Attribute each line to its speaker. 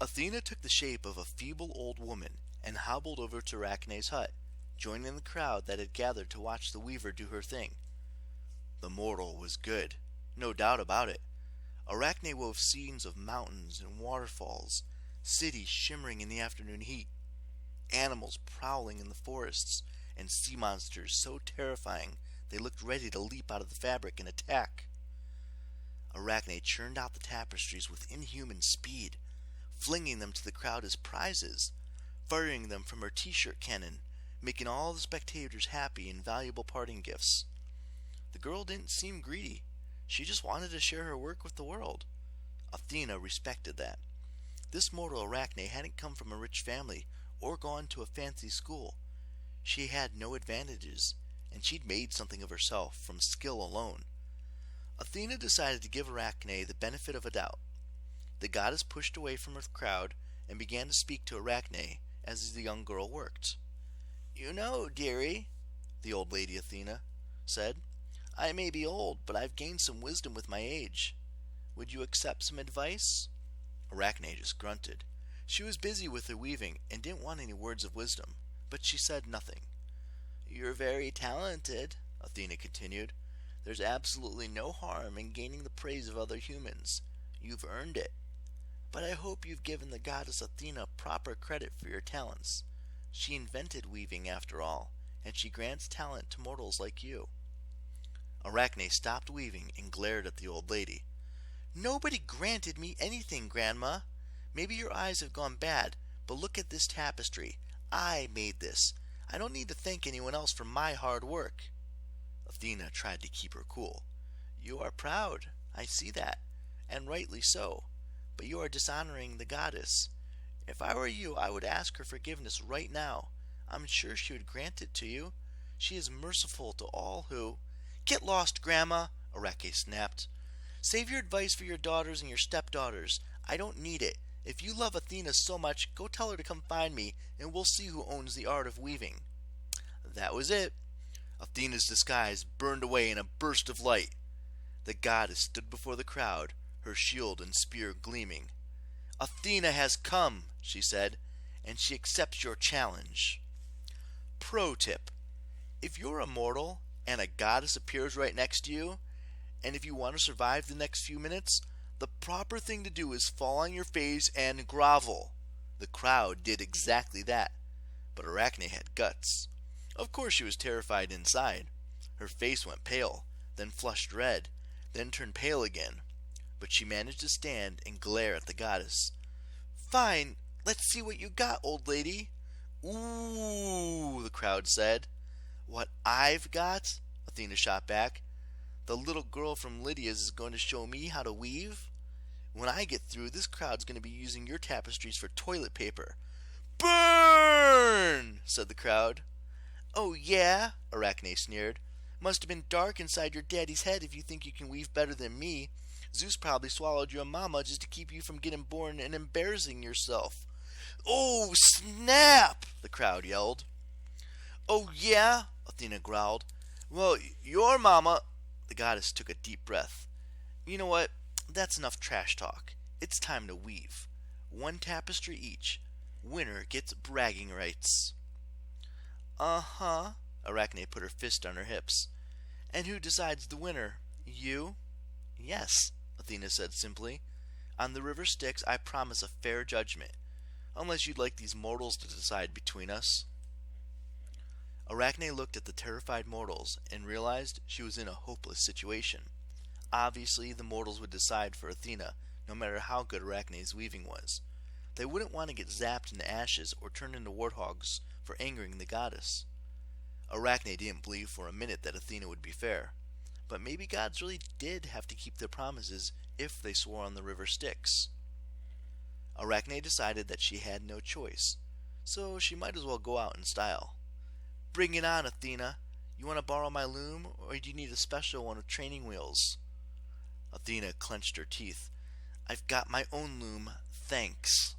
Speaker 1: Athena took the shape of a feeble old woman and hobbled over to Arachne's hut, joining the crowd that had gathered to watch the weaver do her thing. The mortal was good, no doubt about it. Arachne wove scenes of mountains and waterfalls, cities shimmering in the afternoon heat, animals prowling in the forests, and sea monsters so terrifying they looked ready to leap out of the fabric and attack. Arachne churned out the tapestries with inhuman speed, flinging them to the crowd as prizes, firing them from her t-shirt cannon, making all the spectators happy and valuable parting gifts. The girl didn't seem greedy. She just wanted to share her work with the world. Athena respected that. This mortal Arachne hadn't come from a rich family or gone to a fancy school. She had no advantages, and she'd made something of herself from skill alone. Athena decided to give Arachne the benefit of a doubt. The goddess pushed away from her crowd and began to speak to Arachne as the young girl worked. "You know, dearie," the old lady Athena said, "I may be old, but I've gained some wisdom with my age. Would you accept some advice?" Arachne just grunted. She was busy with her weaving and didn't want any words of wisdom, but she said nothing. "You're very talented," Athena continued. "There's absolutely no harm in gaining the praise of other humans. You've earned it. But I hope you've given the goddess Athena proper credit for your talents. She invented weaving, after all, and she grants talent to mortals like you." Arachne stopped weaving and glared at the old lady. "Nobody granted me anything, Grandma. Maybe your eyes have gone bad, but look at this tapestry. I made this. I don't need to thank anyone else for my hard work." Athena tried to keep her cool. "You are proud, I see that, and rightly so, but you are dishonoring the goddess. If I were you, I would ask her forgiveness right now. I'm sure she would grant it to you. She is merciful to all who—" "Get lost, Grandma," Arachne snapped. "Save your advice for your daughters and your stepdaughters. I don't need it. If you love Athena so much, go tell her to come find me, and we'll see who owns the art of weaving." That was it. Athena's disguise burned away in a burst of light. The goddess stood before the crowd, her shield and spear gleaming. "Athena has come," she said, "and she accepts your challenge." Pro tip: if you're a mortal and a goddess appears right next to you, and if you want to survive the next few minutes, the proper thing to do is fall on your face and grovel. The crowd did exactly that, but Arachne had guts. Of course she was terrified inside. Her face went pale, then flushed red, then turned pale again, but she managed to stand and glare at the goddess. "Fine, let's see what you got, old lady." "Ooh," the crowd said. "What I've got?" Athena shot back. "The little girl from Lydia's is going to show me how to weave. When I get through, this crowd's going to be using your tapestries for toilet paper." "Burn!" said the crowd. "Oh yeah?" Arachne sneered. "Must have been dark inside your daddy's head if you think you can weave better than me. Zeus probably swallowed your mama just to keep you from getting born and embarrassing yourself." "Oh, snap!" the crowd yelled. "Oh yeah?" Athena growled. "Well, your mama—" The goddess took a deep breath. "You know what? That's enough trash talk. It's time to weave. 1 tapestry each. Winner gets bragging rights." "Uh-huh." Arachne put her fist on her hips. "And who decides the winner? You?" "Yes," Athena said simply. "On the river Styx I promise a fair judgment. Unless you'd like these mortals to decide between us." Arachne looked at the terrified mortals and realized she was in a hopeless situation. Obviously, the mortals would decide for Athena, no matter how good Arachne's weaving was. They wouldn't want to get zapped into ashes or turned into warthogs for angering the goddess. Arachne didn't believe for a minute that Athena would be fair, but maybe gods really did have to keep their promises if they swore on the river Styx. Arachne decided that she had no choice, so she might as well go out in style. "Bring it on, Athena. You want to borrow my loom, or do you need a special one with training wheels?" Athena clenched her teeth. "I've got my own loom, thanks."